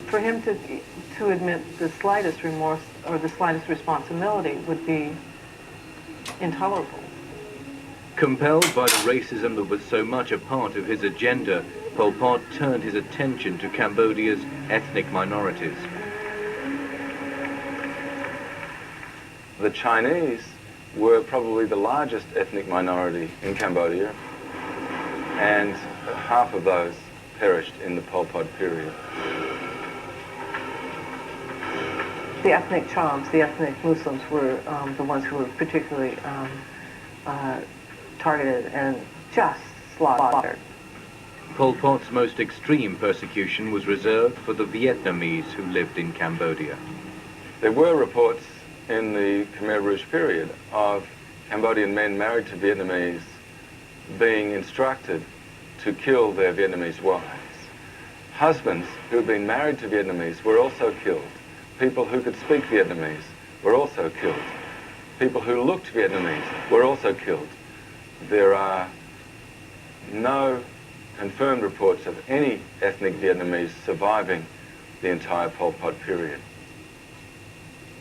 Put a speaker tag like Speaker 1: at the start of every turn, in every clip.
Speaker 1: For him to admit the slightest remorse or the slightest responsibility would be intolerable.
Speaker 2: Compelled by the racism that was so much a part of his agenda, Pol Pot turned his attention to Cambodia's ethnic minorities.
Speaker 3: The Chinese were probably the largest ethnic minority in Cambodia, and half of those perished in the Pol Pot period.
Speaker 1: The ethnic Chams, the ethnic Muslims, were the ones who were particularly targeted and just slaughtered.
Speaker 2: Pol Pot's most extreme persecution was reserved for the Vietnamese who lived in Cambodia.
Speaker 3: There were reports in the Khmer Rouge period of Cambodian men married to Vietnamese being instructed to kill their Vietnamese wives. Husbands who had been married to Vietnamese were also killed. People who could speak Vietnamese were also killed. People who looked Vietnamese were also killed. There are no confirmed reports of any ethnic Vietnamese surviving the entire Pol Pot period.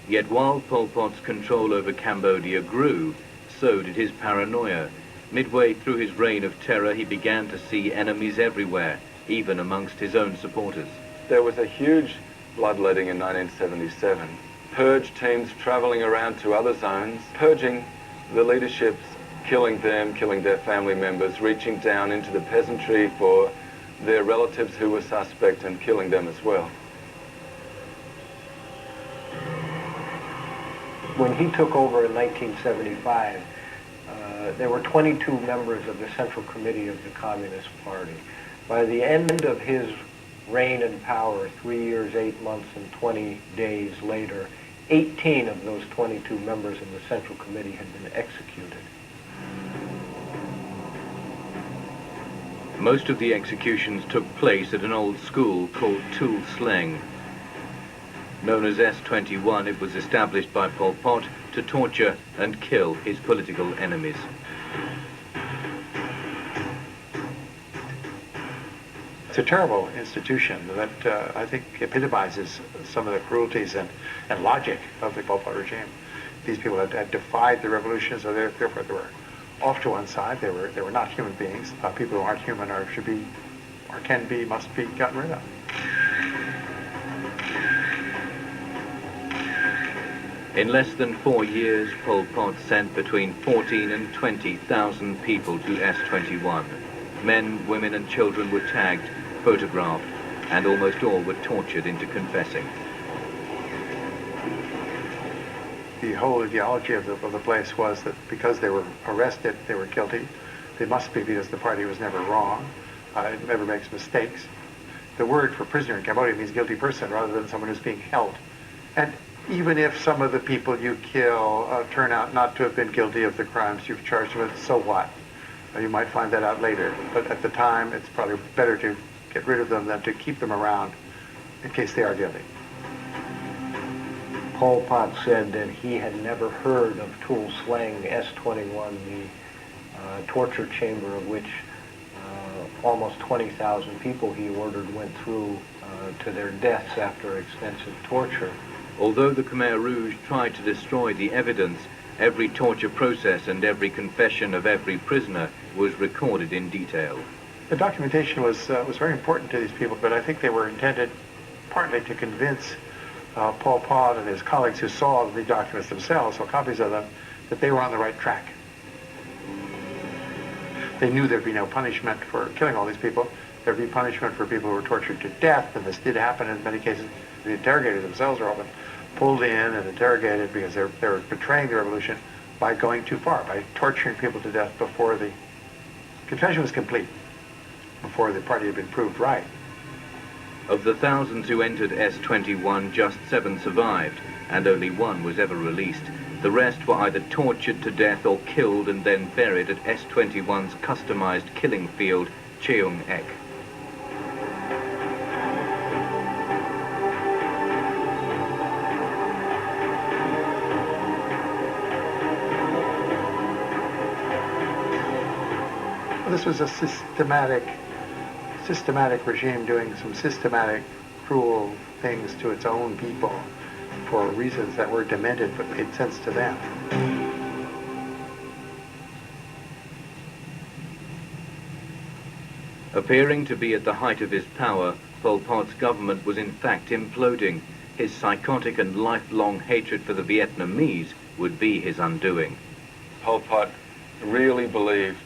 Speaker 2: Yet while Pol Pot's control over Cambodia grew, so did his paranoia. Midway through his reign of terror, he began to see enemies everywhere, even amongst his own supporters.
Speaker 3: There was a huge bloodletting in 1977. Purge teams traveling around to other zones, purging the leaderships, killing them, killing their family members, reaching down into the peasantry for their relatives who were suspect and killing them as well.
Speaker 4: When he took over in 1975, there were 22 members of the Central Committee of the Communist Party. By the end of his reign in power, 3 years, 8 months, and 20 days later, 18 of those 22 members in the Central Committee had been executed.
Speaker 2: Most of the executions took place at an old school called Tul Sleng. Known as S21, it was established by Pol Pot to torture and kill his political enemies.
Speaker 5: It's a terrible institution that I think epitomizes some of the cruelties and logic of the Pol Pot regime. These people had defied the revolution, so therefore they were off to one side. They were not human beings. People who aren't human should be, or can be, must be gotten rid of.
Speaker 2: In less than 4 years, Pol Pot sent between 14 and 20,000 people to S21. Men, women and children were tagged, photographed, and almost all were tortured into confessing.
Speaker 5: The whole ideology of the place was that because they were arrested, they were guilty. They must be because the party was never wrong. It never makes mistakes. The word for prisoner in Cambodia means guilty person rather than someone who's being held. And even if some of the people you kill turn out not to have been guilty of the crimes you've charged them with, so what? You might find that out later. But at the time, it's probably better to get rid of them than to keep them around in case they are guilty.
Speaker 4: Pol Pot said that he had never heard of Tul Sleng S21, the torture chamber of which almost 20,000 people he ordered went through to their deaths after extensive torture.
Speaker 2: Although the Khmer Rouge tried to destroy the evidence, every torture process and every confession of every prisoner was recorded in detail.
Speaker 5: The documentation was very important to these people, but I think they were intended partly to convince Pol Pot and his colleagues who saw the documents themselves, saw copies of them, that they were on the right track. They knew there'd be no punishment for killing all these people. There'd be punishment for people who were tortured to death, and this did happen in many cases. The interrogators themselves were often pulled in and interrogated because they were betraying the revolution by going too far, by torturing people to death before the confession was complete, before the party had been proved right.
Speaker 2: Of the thousands who entered S21, just 7 survived, and only 1 was ever released. The rest were either tortured to death or killed and then buried at S21's customized killing field, Cheung Ek.
Speaker 5: This was a systematic regime doing some systematic, cruel things to its own people for reasons that were demented but made sense to them.
Speaker 2: Appearing to be at the height of his power, Pol Pot's government was in fact imploding. His psychotic and lifelong hatred for the Vietnamese would be his undoing.
Speaker 3: Pol Pot really believed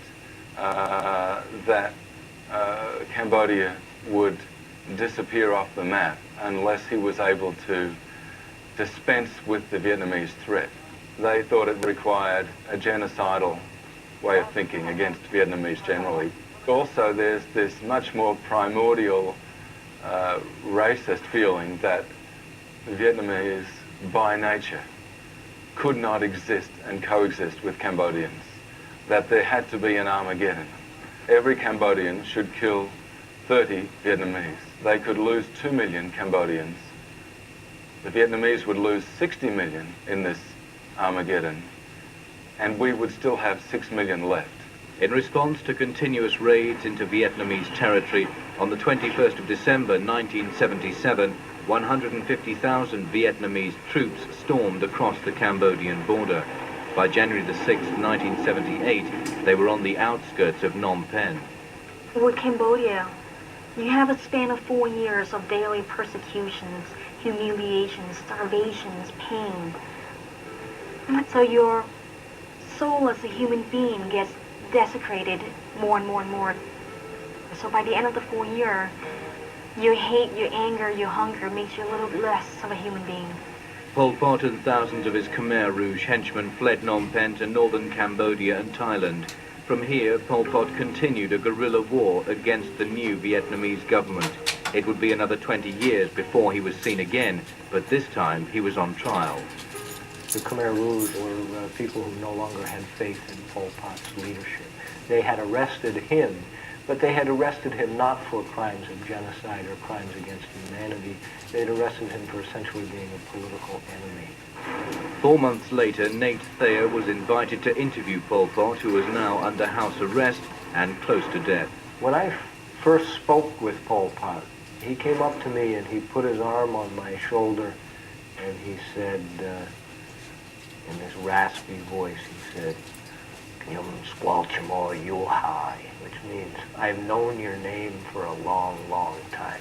Speaker 3: that Cambodia would disappear off the map unless he was able to dispense with the Vietnamese threat. They thought it required a genocidal way of thinking against Vietnamese generally. Also, there's this much more primordial racist feeling that the Vietnamese, by nature, could not exist and coexist with Cambodians, that there had to be an Armageddon. Every Cambodian should kill 30 Vietnamese. They could lose 2 million Cambodians. The Vietnamese would lose 60 million in this Armageddon, and we would still have 6 million left.
Speaker 2: In response to continuous raids into Vietnamese territory, on the 21st of December 1977, 150,000 Vietnamese troops stormed across the Cambodian border. By January the 6th, 1978, they were on the outskirts of Phnom Penh.
Speaker 6: With Cambodia, you have a span of 4 years of daily persecutions, humiliations, starvations, pain. So your soul as a human being gets desecrated more and more and more. So by the end of the 4 year, your hate, your anger, your hunger makes you a little less of a human being.
Speaker 2: Pol Pot and thousands of his Khmer Rouge henchmen fled Phnom Penh to northern Cambodia and Thailand. From here, Pol Pot continued a guerrilla war against the new Vietnamese government. It would be another 20 years before he was seen again, but this time he was on trial.
Speaker 4: The Khmer Rouge were people who no longer had faith in Pol Pot's leadership. They had arrested him, but they had arrested him not for crimes of genocide or crimes against humanity. They had arrested him for essentially being a political enemy.
Speaker 2: 4 months later, Nate Thayer was invited to interview Pol Pot, who was now under house arrest and close to death.
Speaker 4: When I first spoke with Pol Pot, he came up to me and he put his arm on my shoulder and he said, in this raspy voice, he said, "Yum squalchimo yu hai," which means, "I've known your name for a long, long time."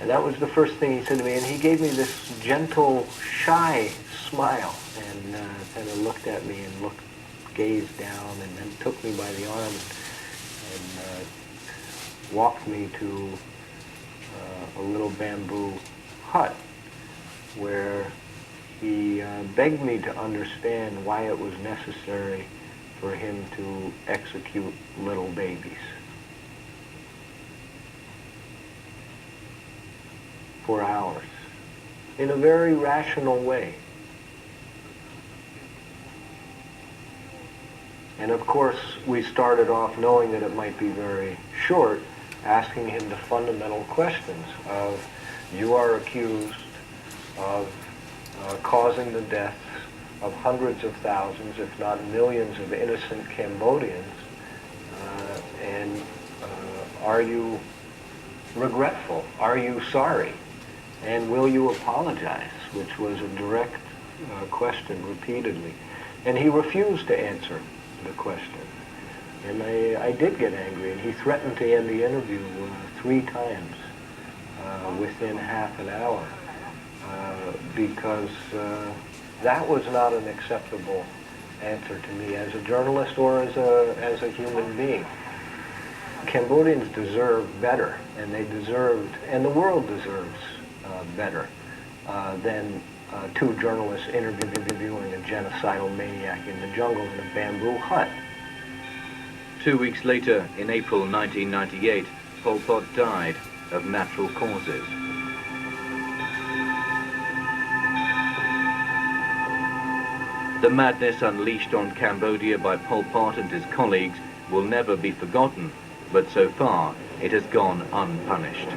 Speaker 4: And that was the first thing he said to me, and he gave me this gentle, shy smile, and kind of looked at me and gazed down, and then took me by the arm and walked me to a little bamboo hut where he begged me to understand why it was necessary for him to execute little babies. For hours, in a very rational way. And of course, we started off knowing that it might be very short, asking him the fundamental questions of, you are accused of causing the deaths of hundreds of thousands, if not millions, of innocent Cambodians, and are you regretful? Are you sorry? And will you apologize? Which was a direct question repeatedly. And he refused to answer the question. And I did get angry, and he threatened to end the interview 3 times within half an hour, because that was not an acceptable answer to me as a journalist or as a human being. Cambodians deserve better, and they deserved, and the world deserves better than 2 journalists interviewing a genocidal maniac in the jungle in a bamboo hut.
Speaker 2: 2 weeks later, in April 1998, Pol Pot died of natural causes. The madness unleashed on Cambodia by Pol Pot and his colleagues will never be forgotten, but so far it has gone unpunished.